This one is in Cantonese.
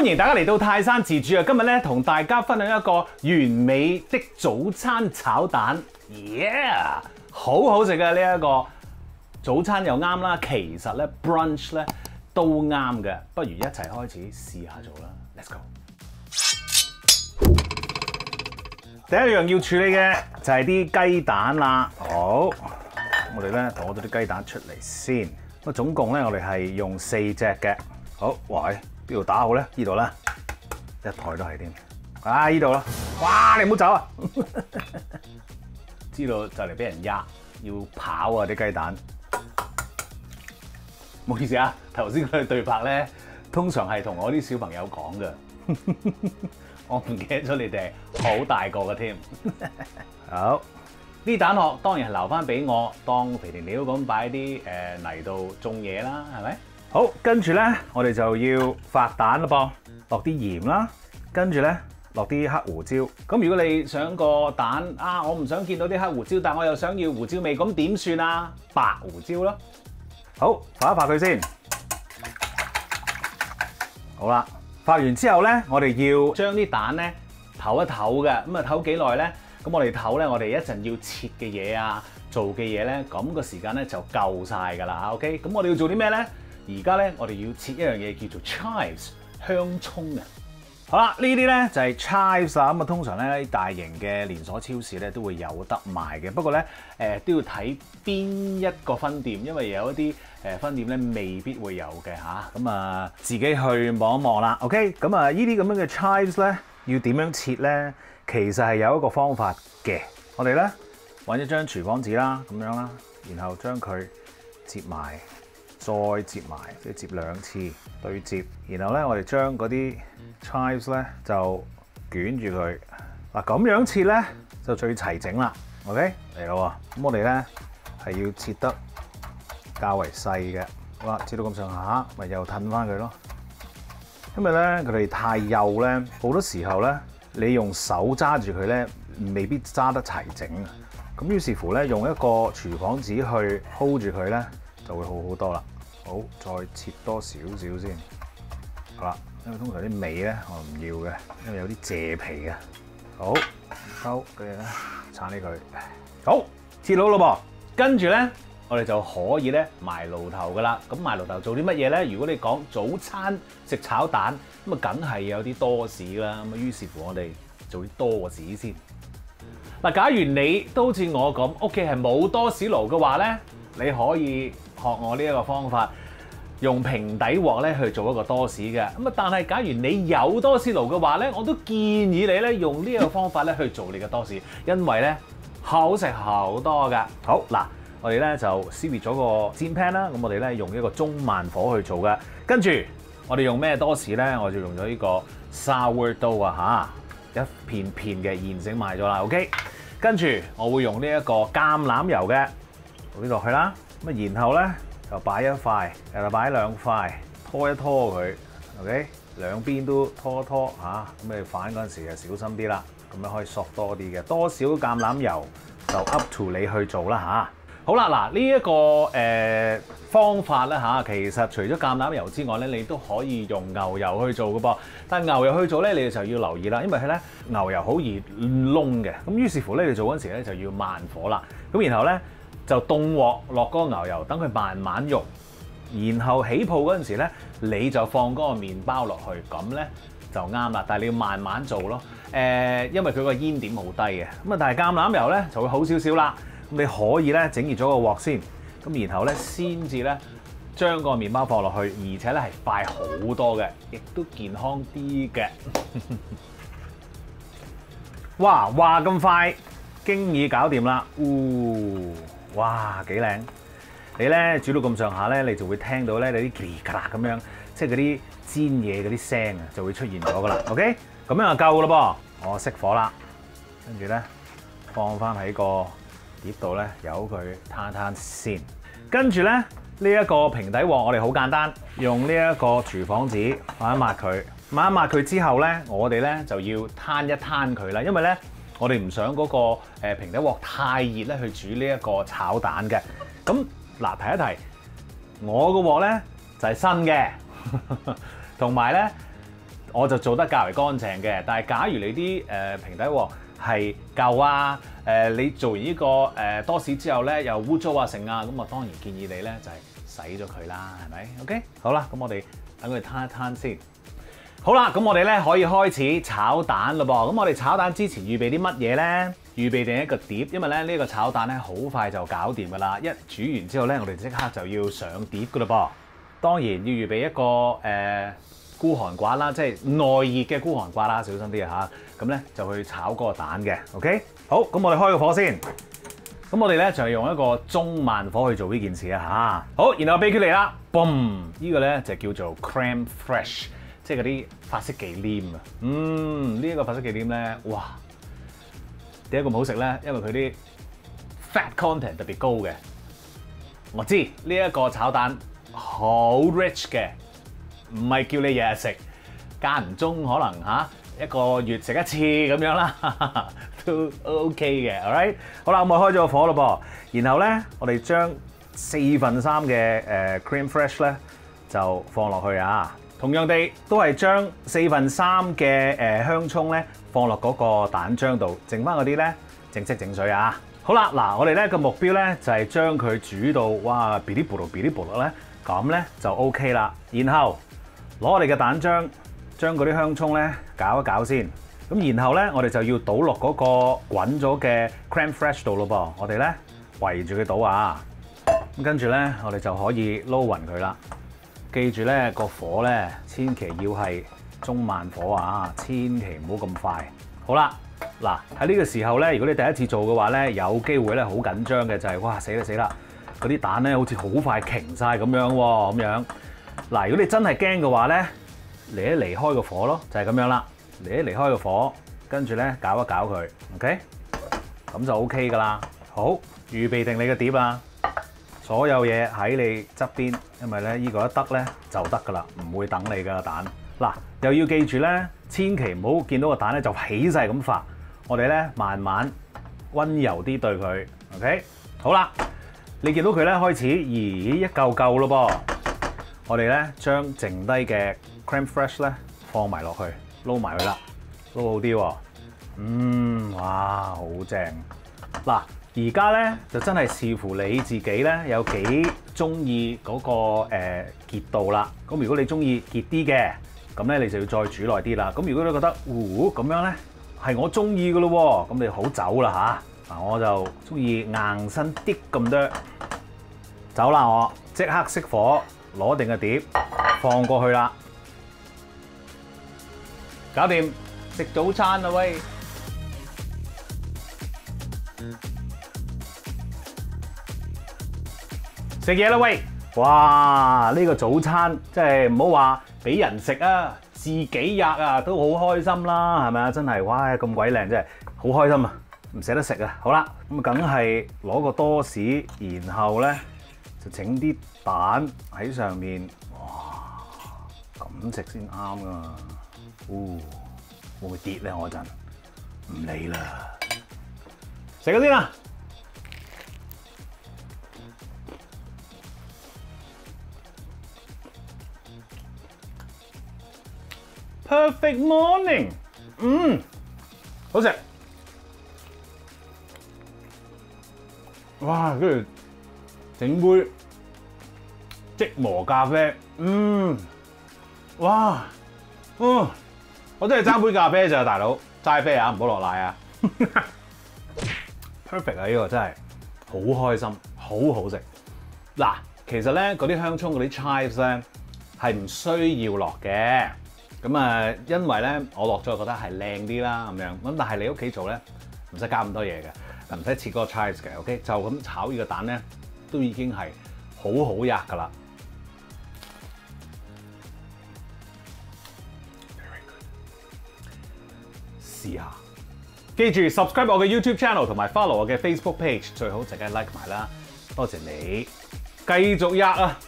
迎大家嚟到泰山自助啊！今日咧同大家分享一個完美的早餐炒蛋，yeah， 好好食嘅呢一個早餐又啱啦，其實咧 brunch 咧都啱嘅，不如一齊開始試下做啦 ，Let's go！ 第一樣要處理嘅就係啲雞蛋啦，好，我哋咧攞咗啲雞蛋出嚟先，咁總共咧我哋係用4隻嘅，好，喂。邊度打好咧？呢度啦，一台都係添。啊，呢度啦！哇，你唔好走啊！知道就嚟俾人壓，要跑啊啲雞蛋。唔好意思啊，頭先佢對白咧，通常係同我啲小朋友講嘅。我唔記得咗你哋好大個嘅添。好，呢蛋殼當然係留翻俾我當肥田料咁擺啲泥度種嘢啦，係咪？好，跟住咧，我哋就要發蛋咯噃，落啲鹽啦，跟住咧落啲黑胡椒。咁如果你想個蛋啊，我唔想見到啲黑胡椒，但我又想要胡椒味，咁點算啊？白胡椒咯。好，發一發佢先。好啦，發完之後咧，我哋要將啲蛋咧唞一唞嘅。咁啊唞幾耐咧？咁我哋唞咧，我哋一陣要切嘅嘢啊，做嘅嘢咧，咁個時間咧就夠晒㗎啦。OK，咁我哋要做啲咩咧？而家咧，我哋要切一樣嘢叫做 chives 香葱啊！好啦，呢啲咧就係 chives 啦。咁啊，通常咧大型嘅連鎖超市咧都會有得賣嘅。不過咧，都要睇邊一個分店，因為有一啲分店咧未必會有嘅嚇。咁啊，自己去望一望啦。OK，咁啊，呢啲咁樣嘅 chives 咧要點樣切咧？其實係有一個方法嘅。我哋咧揾一張廚房紙啦，咁樣啦，然後將佢摺埋。再摺埋，即係摺2次對摺，然後咧我哋將嗰啲 chives 咧就捲住佢。嗱咁樣切咧就最齊整啦。OK 嚟咯喎，咁我哋咧係要切得較為細嘅。好啦，切到咁上下，咪又褪翻佢咯。因為咧佢哋太幼咧，好多時候咧你用手揸住佢咧未必揸得齊整啊。咁於是乎咧用一個廚房紙去 hold 住佢咧就會好好多啦。好，再切多少少先。好啦，因為通常啲尾咧我唔要嘅，因為有啲蔗皮嘅。好，收，跟住咧鏟起佢。好，切好咯噃。跟住咧，我哋就可以咧埋爐頭噶啦。咁埋爐頭做啲乜嘢咧？如果你講早餐食炒蛋，咁啊梗係有啲多士啦。咁啊，於是乎我哋做啲多士先。嗱，假如你都好似我咁，屋企係冇多士爐嘅話咧，你可以學我呢一個方法，用平底鑊咧去做一個多士嘅。咁啊，但係假如你有多士爐嘅話咧，我都建議你咧用呢一個方法咧去做你嘅多士，因為咧好食好多㗎。好嗱，我哋咧就燒熱咗個煎 pan 啦。咁我哋咧用一個中慢火去做嘅。跟住我哋用咩多士咧？我就用咗呢個 sourdough 啊嚇，一片片嘅現成賣咗啦。OK， 跟住我會用呢一個橄欖油嘅，倒啲落去啦。咁啊，然後咧就擺一塊，又擺2塊，拖一拖佢 ，OK， 兩邊都拖一拖嚇。咁你反嗰陣時就小心啲啦，咁樣可以索多啲嘅。多少橄欖油就 up to 你去做啦嚇。好啦，嗱呢一個方法咧嚇，其實除咗橄欖油之外咧，你都可以用牛油去做嘅噃。但係牛油去做咧，你就要留意啦，因為係咧牛油好易燶嘅。咁於是乎咧，你做嗰陣時咧就要慢火啦。咁然後咧，就凍鑊落嗰個牛油，等佢慢慢溶，然後起泡嗰陣時咧，你就放嗰個麵包落去，咁咧就啱啦。但係你要慢慢做咯，因為佢個煙點好低嘅。咁啊，但係橄欖油咧就會好少少啦。咁你可以咧整熱咗個鑊先，咁然後咧先至咧將個麵包放落去，而且咧係快好多嘅，亦都健康啲嘅。哇咁快，經已搞掂啦！哇，幾靚！你咧煮到咁上下咧，你就會聽到咧你啲嘰咔啦咁樣，即係嗰啲煎嘢嗰啲聲啊，就會出現咗噶啦。OK， 咁樣就夠啦噃。我熄火啦，跟住咧放翻喺個碟度咧，由佢攤攤先。跟住咧呢一個平底鑊，我哋好簡單，用呢一個廚房紙抹一抹佢，抹一抹佢之後咧，我哋咧就要攤一攤佢啦，因為咧。我哋唔想嗰個平底鑊太熱咧，去煮呢一個炒蛋嘅。咁嗱，提一提，我個鑊咧就係新嘅，同埋咧我就做得較為乾淨嘅。但係假如你啲平底鑊係舊啊，你做完呢個多士之後咧又污糟啊剩啊，咁我當然建議你咧就係洗咗佢啦，係咪 ？OK， 好啦，咁我哋等佢攤一攤先。好啦，咁我哋咧可以開始炒蛋咯噃。咁我哋炒蛋之前預備啲乜嘢咧？預備定一個碟，因為咧呢個炒蛋咧好快就搞掂噶啦。一煮完之後咧，我哋即刻就要上碟噶啦噃。當然要預備一個孤寒刮啦，即係耐熱嘅孤寒刮啦，小心啲啊嚇。咁咧就去炒嗰個蛋嘅。OK， 好，咁我哋開個火先。咁我哋咧就係用一個中慢火去做呢件事啊嚇。好，然後秘訣嚟啦，boom！ 呢個咧就叫做 crème fraîche。即係嗰啲法式忌廉啊，呢一個法式忌廉咧，哇，點解咁好食咧？因為佢啲 fat content 特別高嘅。我知呢一個炒蛋好 rich 嘅，唔係叫你日日食，間唔中可能一個月食一次咁樣啦，都 OK 嘅。all right， 好啦，咁我開咗個火咯噃，然後咧我哋將4/3嘅crème fraîche咧就放落去啊。同樣地，都係將4/3嘅香葱咧放落嗰個蛋漿度，剩翻嗰啲咧整色整水啊！好啦，嗱，我哋咧個目標咧就係將佢煮到哇 bilibulu 咧，咁咧就 OK 啦。然後攞我哋嘅蛋漿，將嗰啲香葱咧攪一攪先。咁然後咧，我哋就要倒落嗰個滾咗嘅 crème fraîche 度咯噃。我哋咧圍住佢倒啊，咁跟住咧我哋就可以撈勻佢啦。記住咧個火咧，千祈要係中慢火啊，千祈唔好咁快。好啦，嗱喺呢個時候咧，如果你第一次做嘅話咧，有機會咧好緊張嘅就係哇死啦死啦，嗰啲蛋咧好似好快瓊晒咁樣喎咁樣。嗱，如果你真係驚嘅話咧，離開個火咯，就係咁樣啦。離開個火，跟住咧攪一攪佢 ，OK， 咁就 OK 噶啦。好，預備定你嘅碟啦。所有嘢喺你側邊，因為咧呢個一得咧就得噶啦，唔會等你噶蛋。嗱，又要記住咧，千祈唔好見到個蛋咧就起勢咁發，我哋咧慢慢溫柔啲對佢。OK， 好啦，你見到佢咧開始一嚿嚿咯噃，我哋咧將剩低嘅 crème fraîche 咧放埋落去，撈埋佢啦，撈好啲喎。哇，好正！嗱。而家咧就真係視乎你自己咧有幾中意嗰個結度啦。咁如果你中意結啲嘅，咁咧你就要再煮耐啲啦。咁如果你覺得咁樣咧係我中意嘅咯喎，咁你好走啦嚇。嗱，我就中意硬身啲咁多，走啦我即刻熄火，攞定個碟放過去啦，搞掂食早餐啦喂！食嘢啦喂！哇，呢個早餐即係唔好話俾人食啊，自己吔啊都好開心啦，係咪啊？真係哇咁鬼靚，真係好開心啊！唔捨得食啊！好啦，咁梗係攞個多士，然後咧就整啲蛋喺上面，哇咁食先啱噶嘛！會唔會跌咧？我陣唔理啦，食咗先啦！Perfect morning， 好食。哇，跟住整杯即磨咖啡，哇，我真係爭杯咖啡咋，大佬，齋啡啊，唔好落奶啊。Perfect 啊，呢個真係好開心，好好食。嗱，其實咧嗰啲香葱嗰啲 chives 咧係唔需要落嘅。咁啊，因為咧我落咗覺得係靚啲啦咁樣，咁但係你屋企做咧唔使加咁多嘢嘅，唔使切嗰個 chives 嘅 ，OK， 就咁炒呢個蛋咧都已經係好好吔噶啦。試下，記住 subscribe 我嘅 YouTube channel 同埋 follow 我嘅 Facebook page，最好就梗係 like 埋啦，多謝你，繼續吔啊！